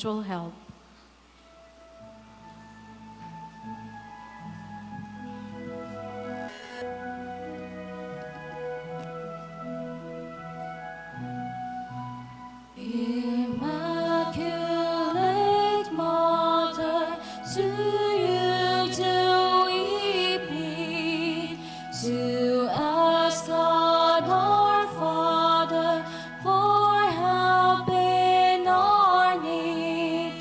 spiritual help. Immaculate Mother, to you do we plead, to ask God our Father for help in our need.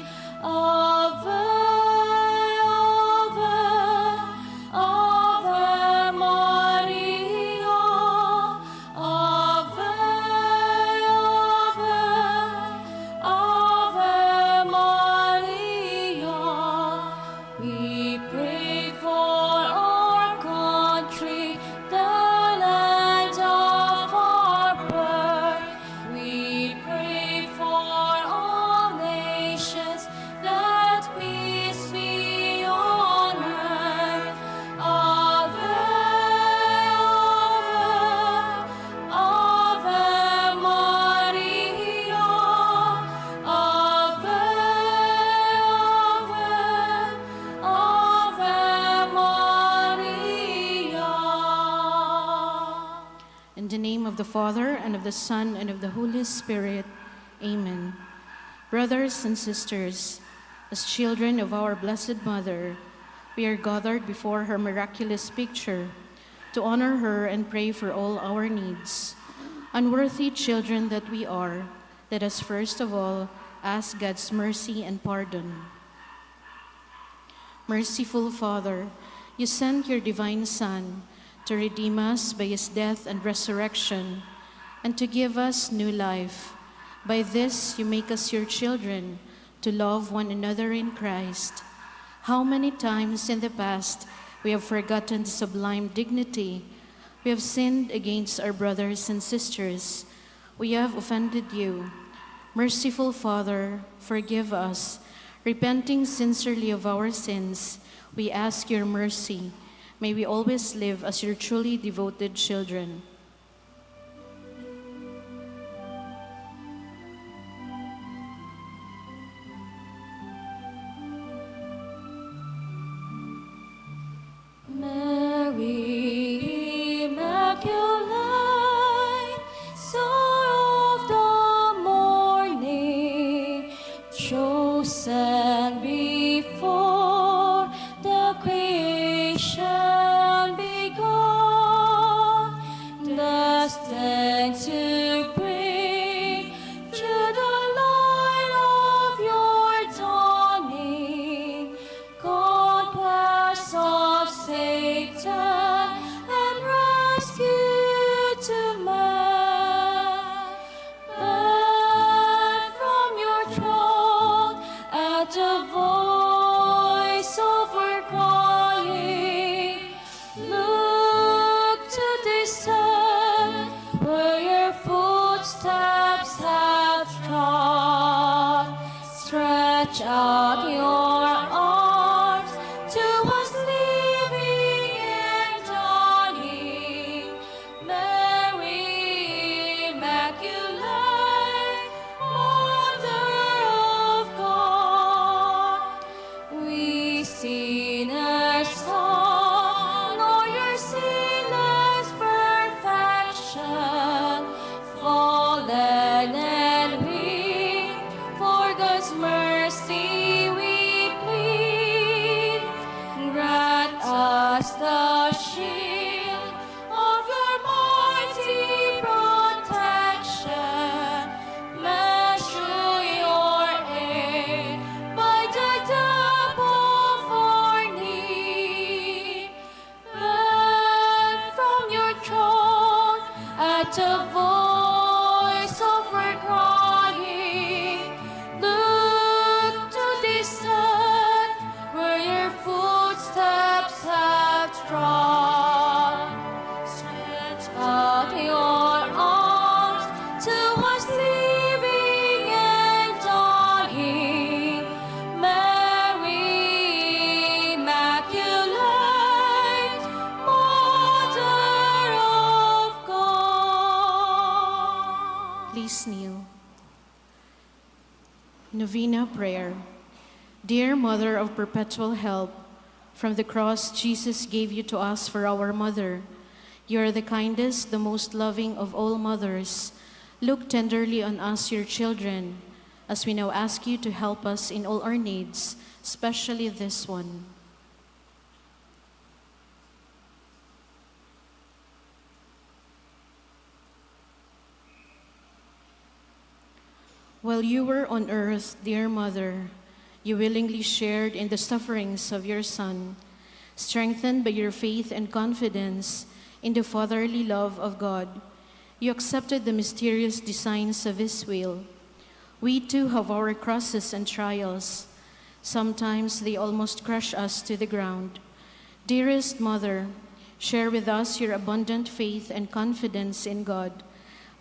Ave, Ave, Ave Maria, Ave, Ave, Ave Maria. We pray for our country, the land of our birth. We pray for all nations, that peace be on earth. Ave, Ave, Ave Maria, Ave, Ave, Ave Maria. In the name of the Father, and of the Son, and of the Holy Spirit. Amen. Brothers and sisters, as children of our Blessed Mother, we are gathered before her miraculous picture to honor her and pray for all our needs. Unworthy children that we are, let us first of all ask God's mercy and pardon. Merciful Father, you sent your divine Son to redeem us by his death and resurrection, and to give us new life. By this you make us your children, to love one another in Christ. How many times in the past we have forgotten the sublime dignity. We have sinned against our brothers and sisters. We have offended you. Merciful Father, forgive us. Repenting sincerely of our sins, we ask your mercy. May we always live as your truly devoted children. Mary, Immaculate, Star of the morning, chosen before the creation begun, destined to bring to the light of your dawning, conquest of Satan and rescue to man. But from your throne, at the voice of our crying, look to this earth where your footsteps have trod. Stretch out your arms to us living and dying. Mary, Immaculate, Mother of God, we sinners honor your sinless perfection, fallen and weak. For God's mercy we Novena Prayer. Dear Mother of Perpetual Help, from the cross Jesus gave you to us for our mother. You are the kindest, the most loving of all mothers. Look tenderly on us, your children, as we now ask you to help us in all our needs, especially this one. While you were on earth, dear Mother, you willingly shared in the sufferings of your Son, strengthened by your faith and confidence in the fatherly love of God. You accepted the mysterious designs of His will. We too have our crosses and trials. Sometimes they almost crush us to the ground. Dearest Mother, share with us your abundant faith and confidence in God.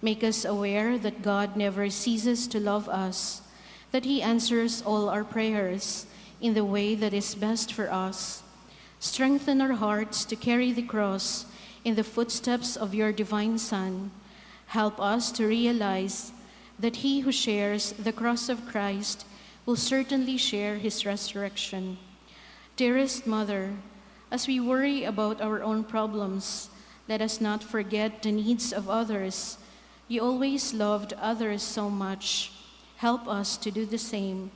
Make us aware that God never ceases to love us, that He answers all our prayers in the way that is best for us. Strengthen our hearts to carry the cross in the footsteps of your divine Son. Help us to realize that he who shares the cross of Christ will certainly share His resurrection. Dearest Mother, as we worry about our own problems, let us not forget the needs of others. You always loved others so much. Help us to do the same,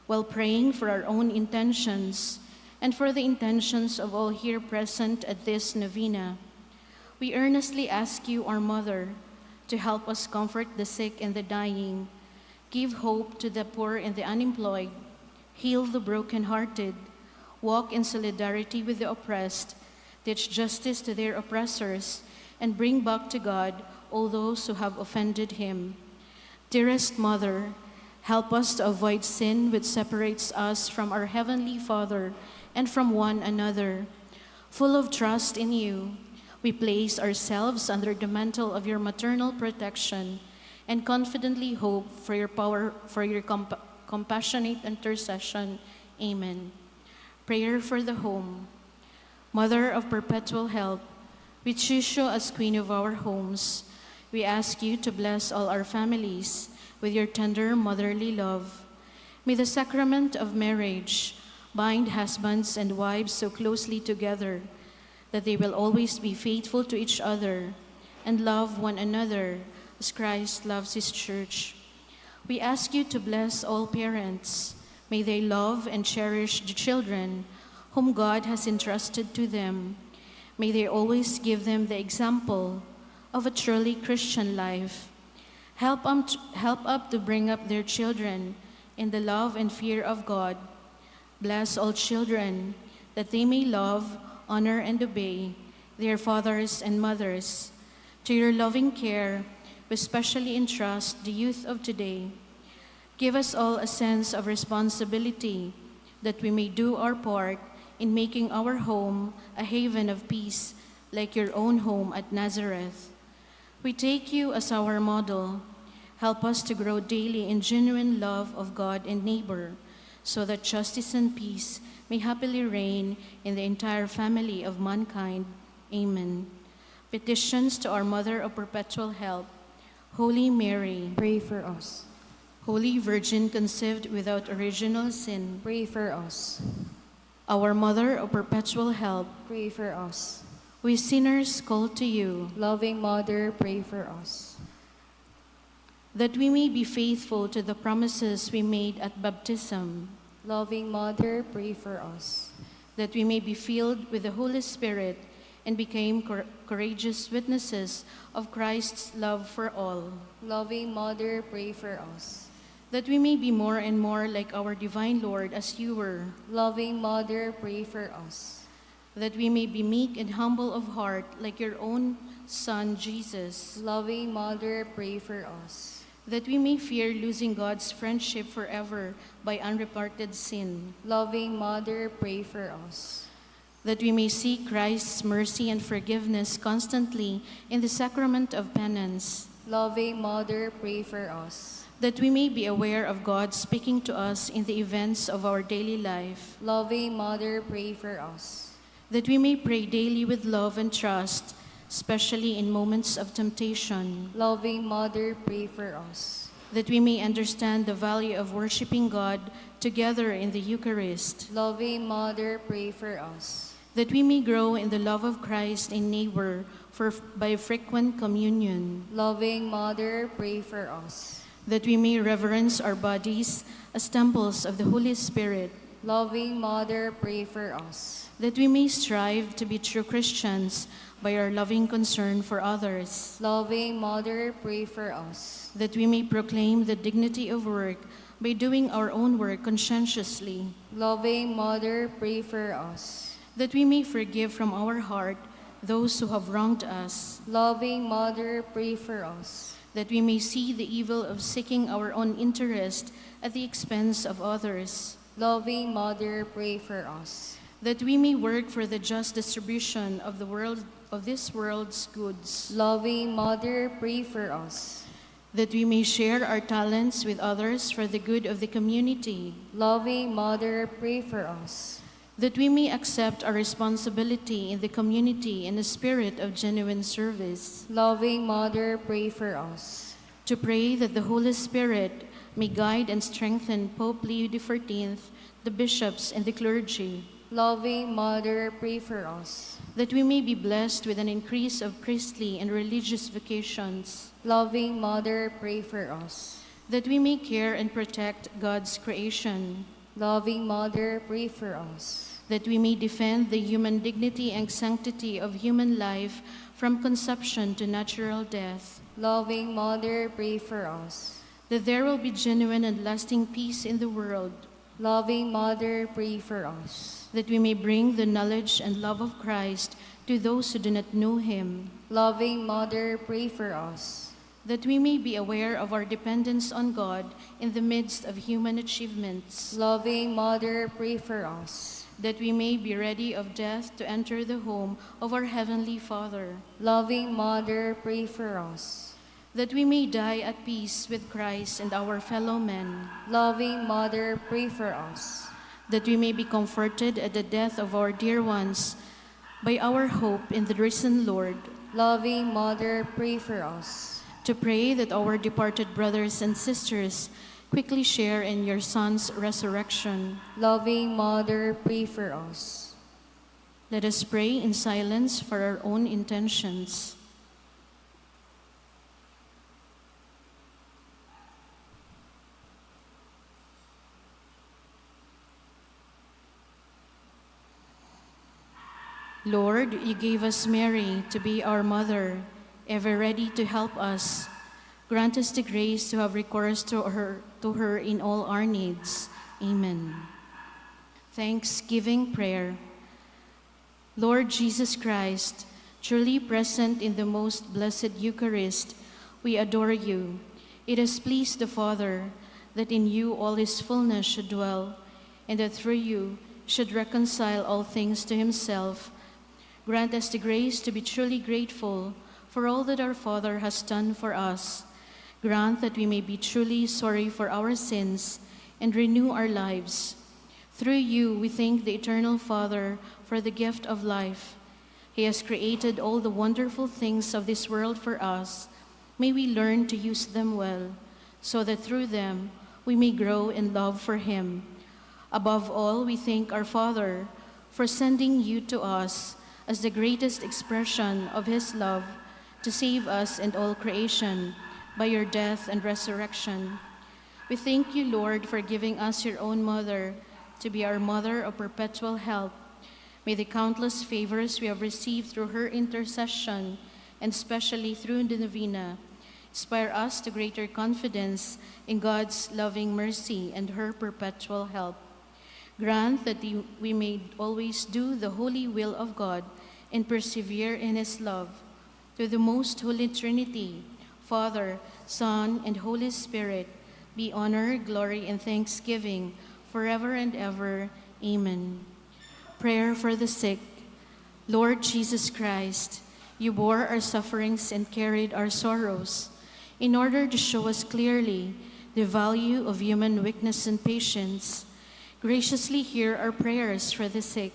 while praying for our own intentions and for the intentions of all here present at this novena. We earnestly ask you, our Mother, to help us comfort the sick and the dying, give hope to the poor and the unemployed, heal the brokenhearted, walk in solidarity with the oppressed, teach justice to their oppressors, and bring back to God all those who have offended Him. Dearest Mother, help us to avoid sin which separates us from our Heavenly Father and from one another. Full of trust in you, we place ourselves under the mantle of your maternal protection and confidently hope for your power, for your compassionate intercession. Amen. Prayer for the home. Mother of Perpetual Help, we choose you as Queen of our homes. We ask you to bless all our families with your tender motherly love. May the sacrament of marriage bind husbands and wives so closely together that they will always be faithful to each other and love one another as Christ loves His church. We ask you to bless all parents. May they love and cherish the children whom God has entrusted to them. May they always give them the example of a truly Christian life. Help up to bring up their children in the love and fear of God. Bless all children that they may love, honor, and obey their fathers and mothers. To your loving care, we especially entrust the youth of today. Give us all a sense of responsibility that we may do our part in making our home a haven of peace like your own home at Nazareth. We take you as our model. Help us to grow daily in genuine love of God and neighbor, so that justice and peace may happily reign in the entire family of mankind. Amen. Petitions to our Mother of Perpetual Help. Holy Mary, Pray for us. Holy Virgin conceived without original sin, Pray for us. our Mother of Perpetual Help, Pray for us. we sinners call to you, Loving Mother, pray for us. that we may be faithful to the promises we made at baptism, Loving Mother, pray for us. that we may be filled with the Holy Spirit and become courageous witnesses of Christ's love for all, Loving Mother, pray for us. that we may be more and more like our divine Lord as you were, Loving Mother, pray for us. that we may be meek and humble of heart like your own Son, Jesus, Loving Mother, pray for us. that we may fear losing God's friendship forever by unreparted sin, Loving Mother, pray for us. that we may seek Christ's mercy and forgiveness constantly in the sacrament of penance, Loving Mother, pray for us. that we may be aware of God speaking to us in the events of our daily life, Loving Mother, pray for us. that we may pray daily with love and trust, especially in moments of temptation, Loving Mother, pray for us. that we may understand the value of worshiping God together in the Eucharist, Loving Mother, pray for us. that we may grow in the love of Christ and neighbor by frequent communion, Loving Mother, pray for us. that we may reverence our bodies as temples of the Holy Spirit, Loving Mother, pray for us. that we may strive to be true Christians by our loving concern for others, Loving Mother, pray for us. that we may proclaim the dignity of work by doing our own work conscientiously, Loving Mother, pray for us. that we may forgive from our heart those who have wronged us, Loving Mother, pray for us. that we may see the evil of seeking our own interest at the expense of others, Loving Mother, pray for us. that we may work for the just distribution of this world's goods, Loving Mother, pray for us. that we may share our talents with others for the good of the community, Loving Mother, pray for us. that we may accept our responsibility in the community in a spirit of genuine service, Loving Mother, pray for us. to pray that the Holy Spirit may guide and strengthen Pope Leo XIV, the bishops, and the clergy, Loving Mother, pray for us. that we may be blessed with an increase of priestly and religious vocations, Loving Mother, pray for us. that we may care and protect God's creation, Loving Mother, pray for us. that we may defend the human dignity and sanctity of human life from conception to natural death, Loving Mother, pray for us. that there will be genuine and lasting peace in the world, Loving Mother, pray for us. that we may bring the knowledge and love of Christ to those who do not know him, Loving Mother, pray for us. that we may be aware of our dependence on God in the midst of human achievements, Loving Mother, pray for us. that we may be ready of death to enter the home of our Heavenly Father, Loving Mother, pray for us. that we may die at peace with Christ and our fellow men, Loving Mother, pray for us. that we may be comforted at the death of our dear ones by our hope in the risen Lord, Loving Mother, pray for us. to pray that our departed brothers and sisters quickly share in your Son's resurrection. Loving Mother, pray for us. Let us pray in silence for our own intentions. Lord, you gave us Mary to be our mother, ever ready to help us. Grant us the grace to have recourse to her in all our needs. Amen. Thanksgiving prayer. Lord Jesus Christ, truly present in the most blessed Eucharist, we adore you. It has pleased the Father that in you all his fullness should dwell, and that through you should reconcile all things to himself. Grant us the grace to be truly grateful for all that our Father has done for us. Grant that we may be truly sorry for our sins and renew our lives. Through you, we thank the Eternal Father for the gift of life. He has created all the wonderful things of this world for us. May we learn to use them well, so that through them we may grow in love for him. Above all, we thank our Father for sending you to us as the greatest expression of his love to save us and all creation by your death and resurrection. We thank you, Lord, for giving us your own mother to be our mother of perpetual help. May the countless favors we have received through her intercession, and especially through the novena, inspire us to greater confidence in God's loving mercy and her perpetual help. Grant that we may always do the holy will of God and persevere in his love. To the most holy Trinity, Father, Son, and Holy Spirit, be honor, glory, and thanksgiving forever and ever. Amen. Prayer for the sick. Lord Jesus Christ, you bore our sufferings and carried our sorrows in order to show us clearly the value of human weakness and patience. Graciously hear our prayers for the sick.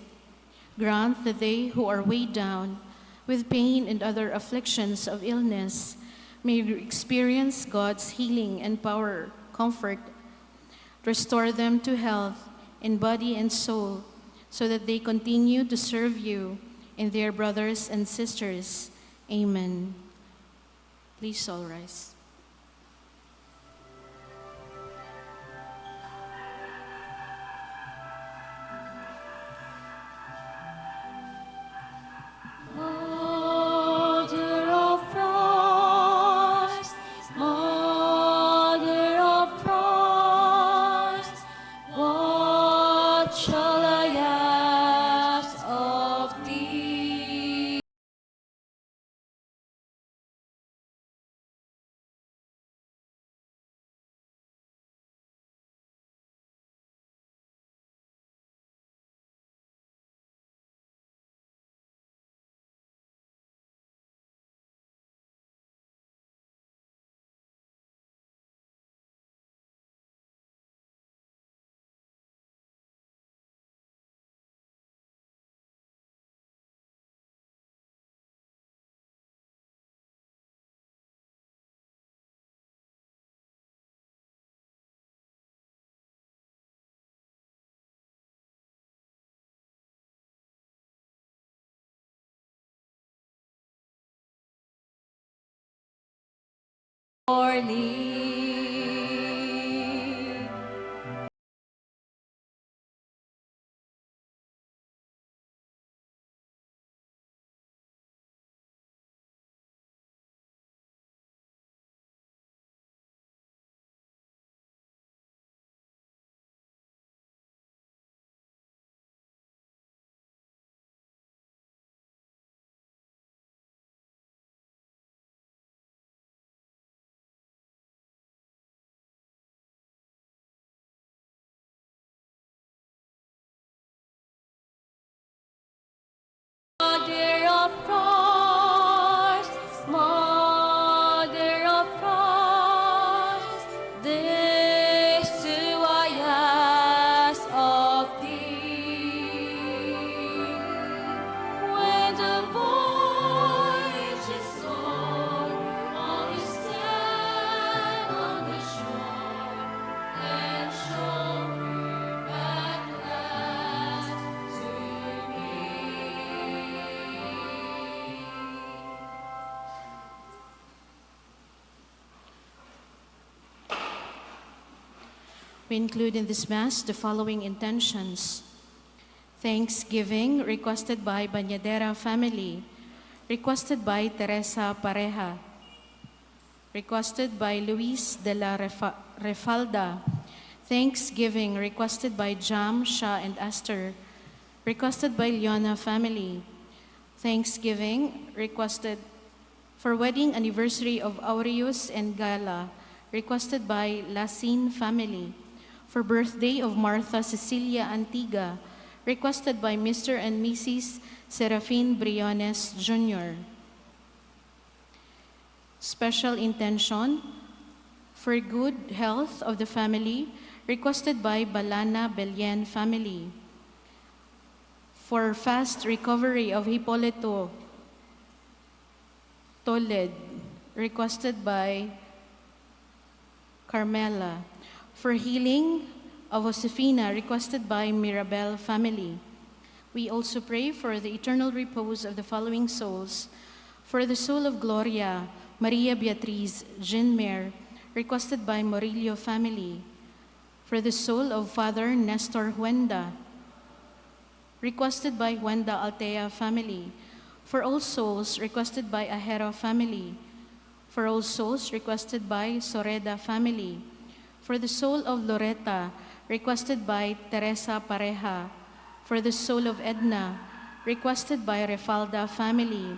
Grant that they who are weighed down with pain and other afflictions of illness may experience God's healing and power, comfort. Restore them to health in body and soul, so that they continue to serve you and their brothers and sisters. Amen. Please all rise. Mother of Christ, Mother of Christ, what shall I ask of thee? Morning. Mother of Christ, Mother of Christ, this do I ask of thee. When the voyage is o'er, all you stand on the shore, and show me at last to me. We include in this Mass the following intentions. Thanksgiving requested by Bañadera family, requested by Teresa Pareja, requested by Luis de la Refalda. Thanksgiving requested by Jam, Shah, and Esther, requested by Leona family. Thanksgiving requested for wedding anniversary of Aureus and Gala, requested by Lasin family. For birthday of Martha Cecilia Antiga, requested by Mr. and Mrs. Serafin Briones Jr. Special intention for good health of the family, requested by Balana Belien family. For fast recovery of Hipolito Toled, requested by Carmela. For healing of Josefina, requested by Mirabel family. We also pray for the eternal repose of the following souls. For the soul of Gloria, Maria Beatriz Jinmer, requested by Morillo family. For the soul of Father Nestor Huenda, requested by Huenda Altea family. For all souls, requested by Ahero family. For all souls, requested by Soreda family. For the soul of Loretta, requested by Teresa Pareja. For the soul of Edna, requested by Refalda family.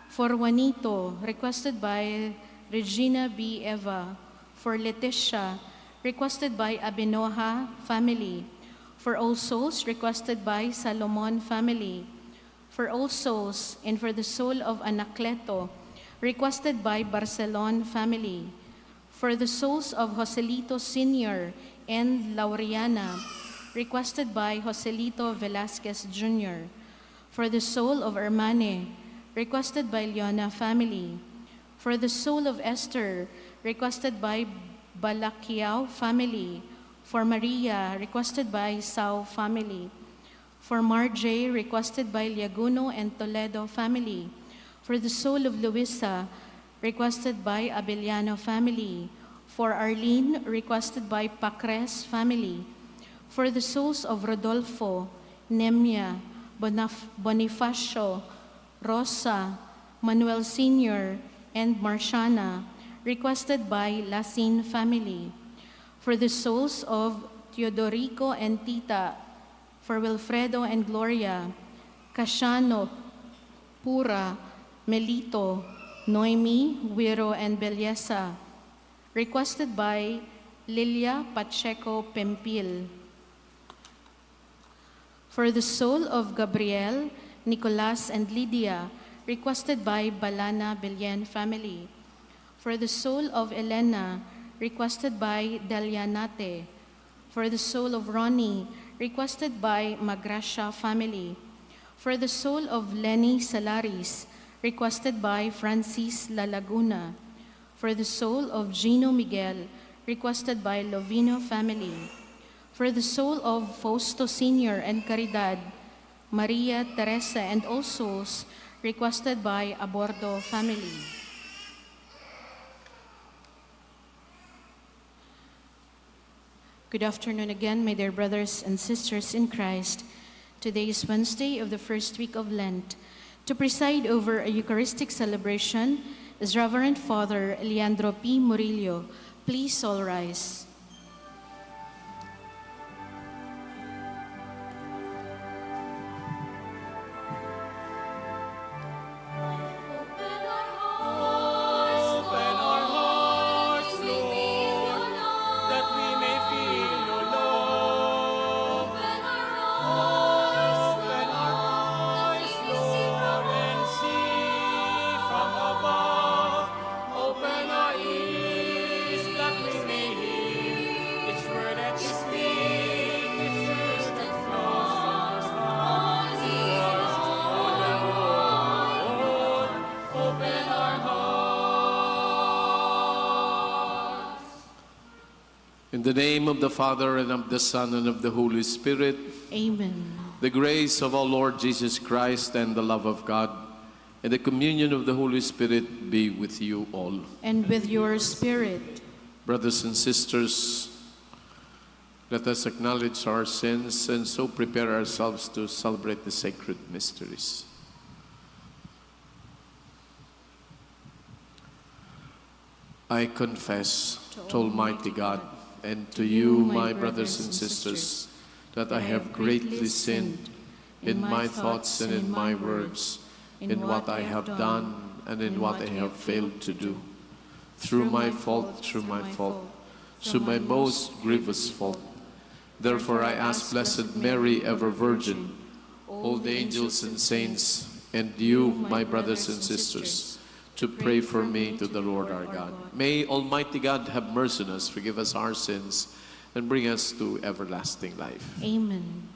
For Juanito, requested by Regina B. Eva. For Leticia, requested by Abinoja family. For all souls, requested by Salomon family. For all souls, and for the soul of Anacleto, requested by Barcelon family. For the souls of Joselito Sr. and Laureana, requested by Joselito Velasquez Jr. For the soul of Hermane, requested by Leona family. For the soul of Esther, requested by Balakiao family. For Maria, requested by Sao family. For Marjay, requested by Liaguno and Toledo family. For the soul of Luisa, requested by Abellano family. For Arlene, requested by Pacres family. For the souls of Rodolfo, Nemia, Bonifacio, Rosa, Manuel Sr., and Marciana, requested by Lasin family. For the souls of Teodorico and Tita, for Wilfredo and Gloria, Casiano, Pura, Melito, Noemi, Wiro, and Belleza, requested by Lilia Pacheco Pempil. For the soul of Gabriel, Nicolas, and Lydia, requested by Balana Belian family. For the soul of Elena, requested by Delianate. For the soul of Ronnie, requested by Magracia family. For the soul of Lenny Salaris, requested by Francis La Laguna. For the soul of Gino Miguel, requested by Lovino family. For the soul of Fausto Sr. and Caridad, Maria Teresa, and all souls, requested by Abordo family. Good afternoon again, my dear brothers and sisters in Christ. Today is Wednesday of the first week of Lent. To preside over a Eucharistic celebration is Reverend Father Leandro P. Murillo. Please all rise. In the name of the Father, and of the Son, and of the Holy Spirit. Amen. The grace of our Lord Jesus Christ, and the love of God, and the communion of the Holy Spirit be with you all. And with your spirit. Brothers and sisters, let us acknowledge our sins and so prepare ourselves to celebrate the sacred mysteries. I confess to Almighty God and to you, my brothers and sisters, that I have greatly sinned in my thoughts and in my words, in what I have done and in what I have failed to do. Through my fault, through my most grievous fault. Therefore I ask Blessed Mary, ever Virgin, all the angels and saints, and you, my brothers and sisters, to pray for me to the Lord our God. May Almighty God have mercy on us, forgive us our sins, and bring us to everlasting life. Amen.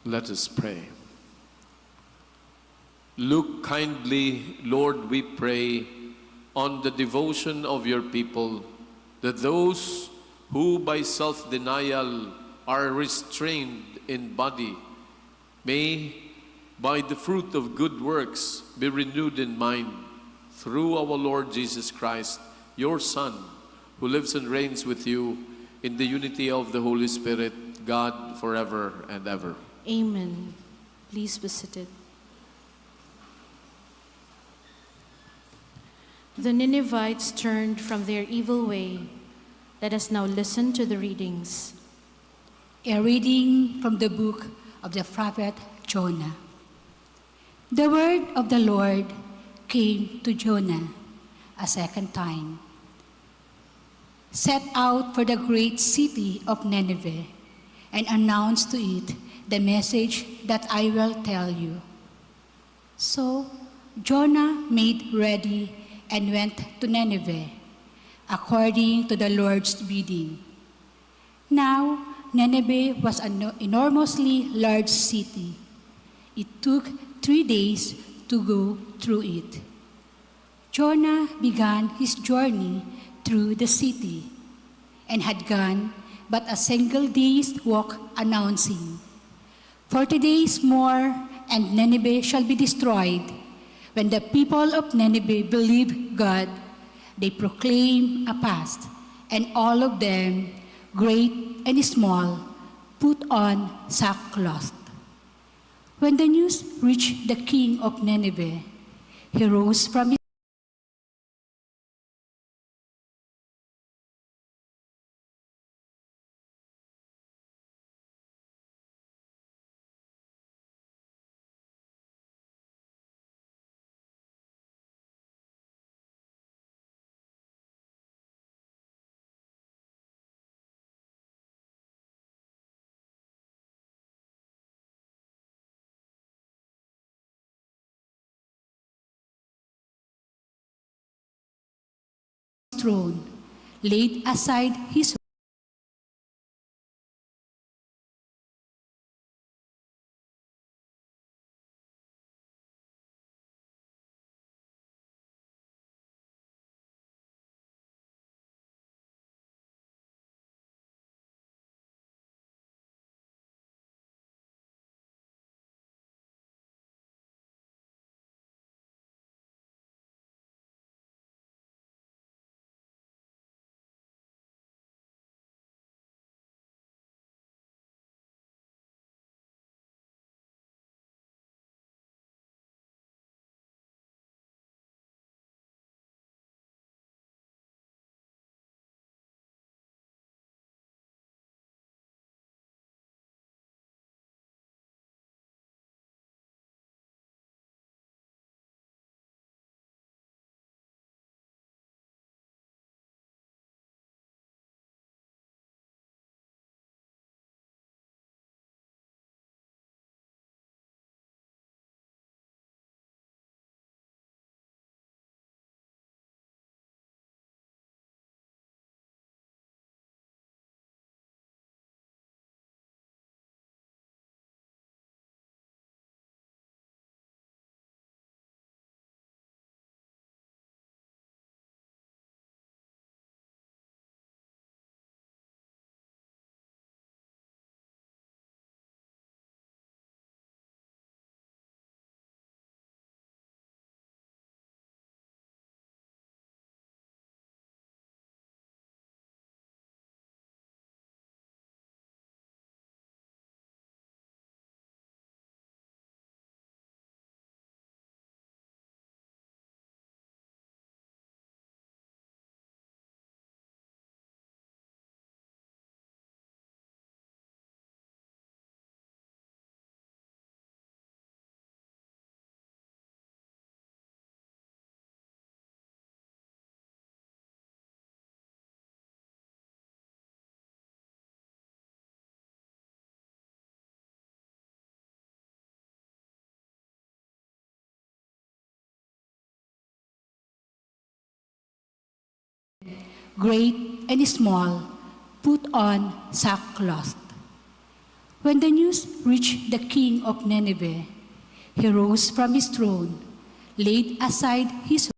Let us pray. Look kindly, Lord, we pray, on the devotion of your people, that those who by self-denial are restrained in body may, by the fruit of good works, be renewed in mind through our Lord Jesus Christ, your Son, who lives and reigns with you in the unity of the Holy Spirit, God forever and ever. Amen. Please be seated. The Ninevites turned from their evil way. Let us now listen to the readings. A reading from the book of the prophet Jonah. The word of the Lord came to Jonah a second time. Set out for the great city of Nineveh and announce to it the message that I will tell you. So Jonah made ready and went to Nineveh, according to the Lord's bidding. Now Nineveh was an enormously large city. It took 3 days to go through it. Jonah began his journey through the city and had gone but a single day's walk, announcing, 40 days more and Nineveh shall be destroyed. When the people of Nineveh believed God, they proclaimed a fast, and all of them, great and small, put on sackcloth. When the news reached the king of Nineveh, he rose from his throne, laid aside his great and small, put on sackcloth. When the news reached the king of Nineveh, he rose from his throne, laid aside his